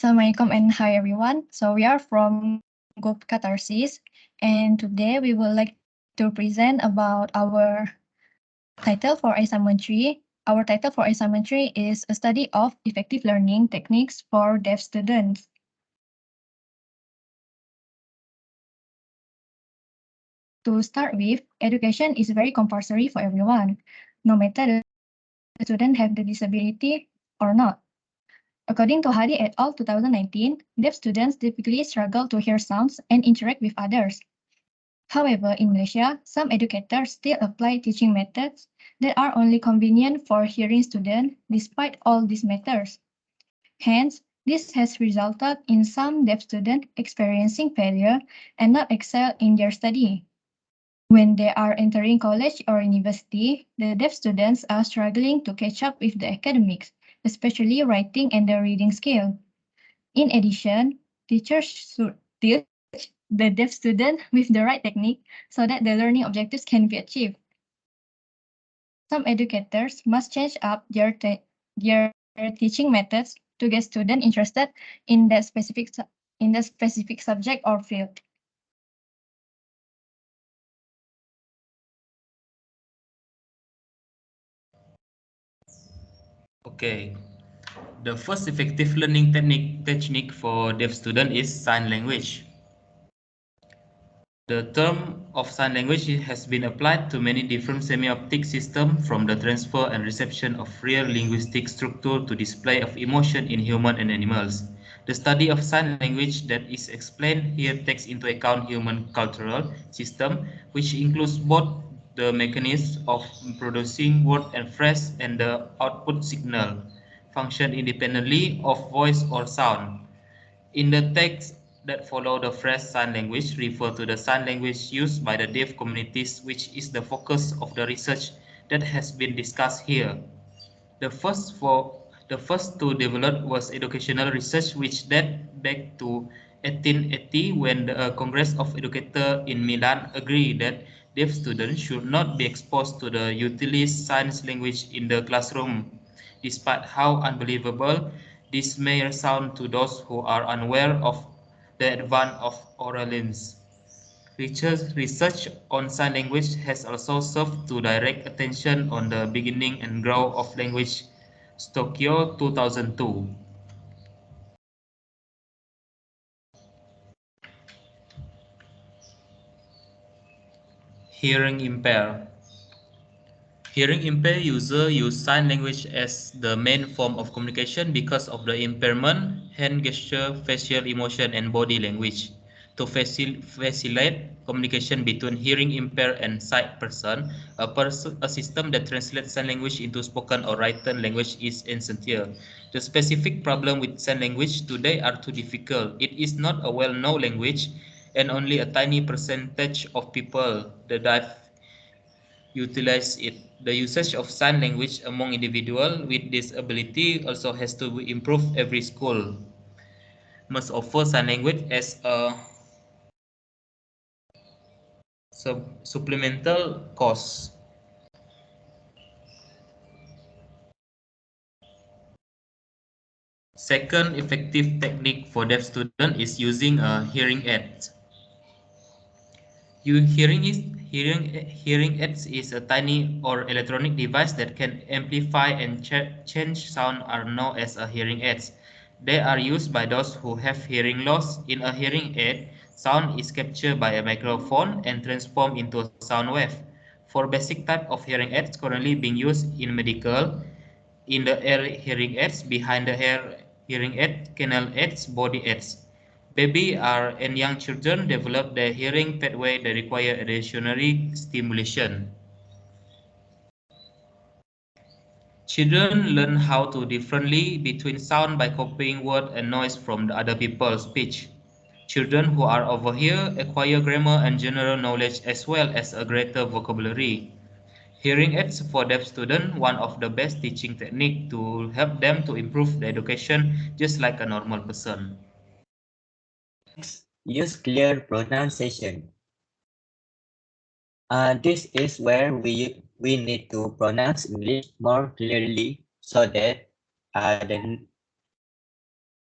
Assalamualaikum and hi everyone. So we are from Group Catharsis, and today we would like to present about our title for assignment 3. Our title for assignment 3 is a study of effective learning techniques for deaf students. To start with, education is very compulsory for everyone, no matter the student have the disability or not. According to Hadi et al. 2019, deaf students typically struggle to hear sounds and interact with others. However, in Malaysia, some educators still apply teaching methods that are only convenient for hearing students despite all these methods. Hence, this has resulted in some deaf students experiencing failure and not excel in their study. When they are entering college or university, the deaf students are struggling to catch up with the academics, especially writing and the reading skill. In addition, teachers should teach the deaf student with the right technique so that the learning objectives can be achieved. Some educators must change up their teaching methods to get students interested in that specific subject or field. Okay, the first effective learning technique for deaf student is sign language. The term of sign language has been applied to many different semiotic systems, from the transfer and reception of real linguistic structure to display of emotion in human and animals. The study of sign language that is explained here takes into account human cultural system, which includes both the mechanism of producing word and phrase and the output signal, function independently of voice or sound. In the text that follow, the phrase sign language refer to the sign language used by the deaf communities, which is the focus of the research that has been discussed here. The first to develop was educational research, which date back to 1880 when the Congress of Educators in Milan agreed that deaf students should not be exposed to the utilized sign language in the classroom. Despite how unbelievable this may sound to those who are unaware of the advance of oral lines. Research on sign language has also served to direct attention on the beginning and growth of language. Tokyo 2002. Hearing impaired. Hearing impaired users use sign language as the main form of communication because of the impairment, hand gesture, facial emotion, and body language. To facilitate communication between hearing impaired and sight person, a system that translates sign language into spoken or written language is essential. The specific problem with sign language today are too difficult. It is not a well-known language, and only a tiny percentage of people, the deaf, utilize it. The usage of sign language among individuals with disability also has to be improved. Every school must offer sign language as a supplemental course. Second effective technique for deaf student is using a hearing aid. Hearing aids is a tiny or electronic device that can amplify and change sound are known as a hearing aids. They are used by those who have hearing loss. In a hearing aid, sound is captured by a microphone and transformed into a sound wave. For basic type of hearing aids currently being used in medical, in the ear hearing aids, behind the ear hearing aid, canal aids, body aids. Baby are and young children develop their hearing pathway that require additional stimulation. Children learn how to differently between sound by copying word and noise from the other people's speech. Children who are over here acquire grammar and general knowledge as well as a greater vocabulary. Hearing aids for deaf students, one of the best teaching technique to help them to improve their education just like a normal person. Use clear pronunciation. This is where we need to pronounce English more clearly so that the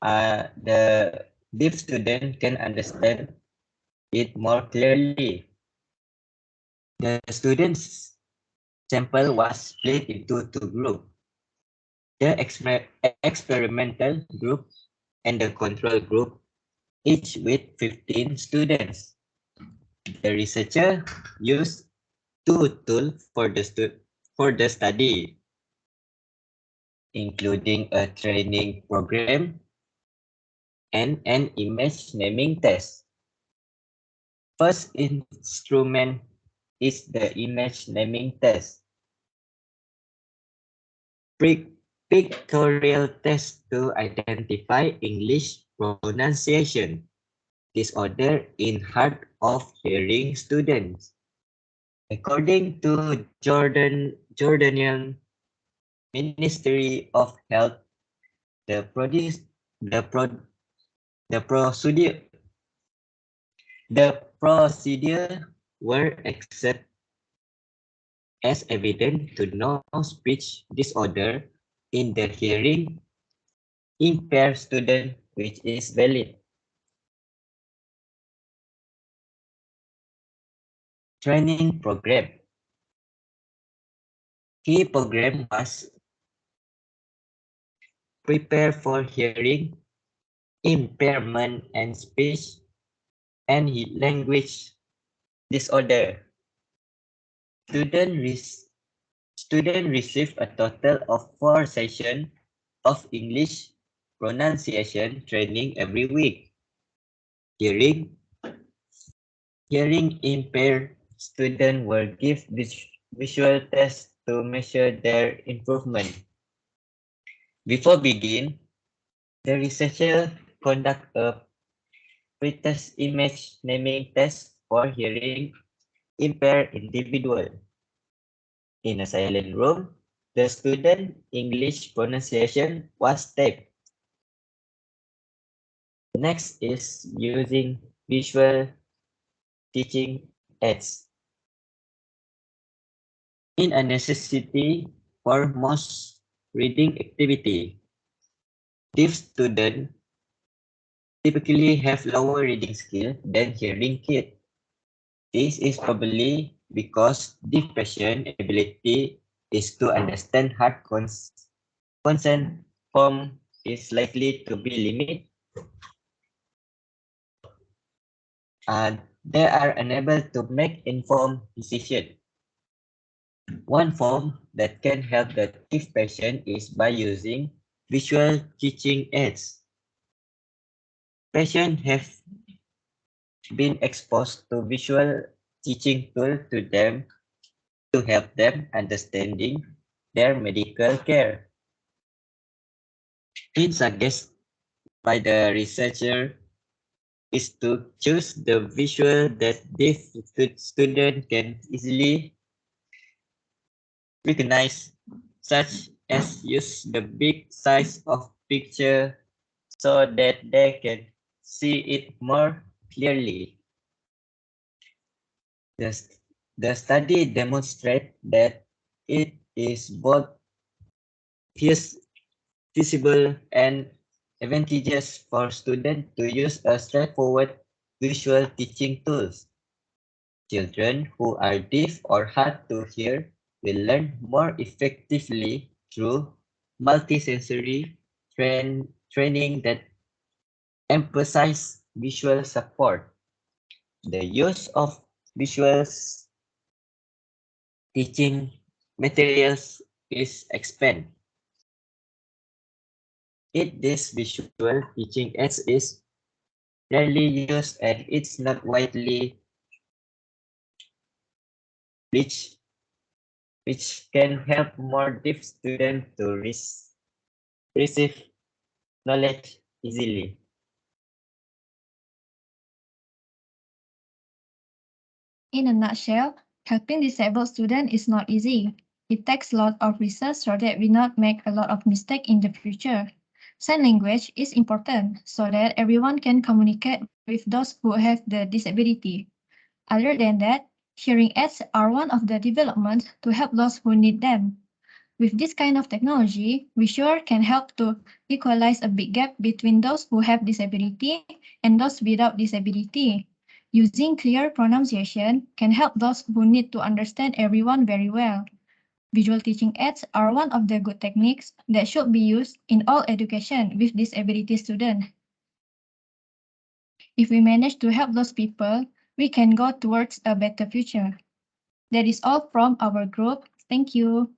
the deaf student can understand it more clearly. The students' sample was split into two groups, the experimental group and the control group, each with 15 students. The researcher used two tools for the study, including a training program and an image naming test. First instrument is the image naming test. Pictorial test to identify English pronunciation disorder in hard of hearing students. According to Jordanian Ministry of Health, the produce the pro the procedure the procedure were accepted as evidence to no speech disorder in the hearing impaired student, which is valid. Training program. Key program was prepare for hearing impairment and speech and language disorder. Student received a total of 4 sessions of English pronunciation training every week. Hearing impaired students were given visual tests to measure their improvement. Before begin, the researcher conduct a pretest image naming test for hearing impaired individual. In a silent room, the student English pronunciation was taped. Next is using visual teaching aids. In a necessity for most reading activity, deaf students typically have lower reading skill than hearing kids. This is probably because deaf patient ability is to understand hard consonant form is likely to be limited. They are unable to make informed decisions. One form that can help the deaf patient is by using visual teaching aids. Patients have been exposed to visual teaching tools to help them understanding their medical care. It suggested by the researcher is to choose the visual that deaf student can easily recognize, such as use the big size of picture so that they can see it more clearly. The study demonstrates that it is both feasible and advantageous for students to use a straightforward visual teaching tools. Children who are deaf or hard to hear will learn more effectively through multisensory training that emphasize visual support. The use of visual teaching materials is expanded. This visual teaching aids is rarely used and it's not widely reached, which can help more deaf students to receive knowledge easily. In a nutshell, helping disabled students is not easy. It takes a lot of research so that we not make a lot of mistakes in the future. Sign language is important so that everyone can communicate with those who have the disability. Other than that, hearing aids are one of the developments to help those who need them. With this kind of technology, we sure can help to equalize a big gap between those who have disability and those without disability. Using clear pronunciation can help those who need to understand everyone very well. Visual teaching aids are one of the good techniques that should be used in all education with disability students. If we manage to help those people, we can go towards a better future. That is all from our group. Thank you.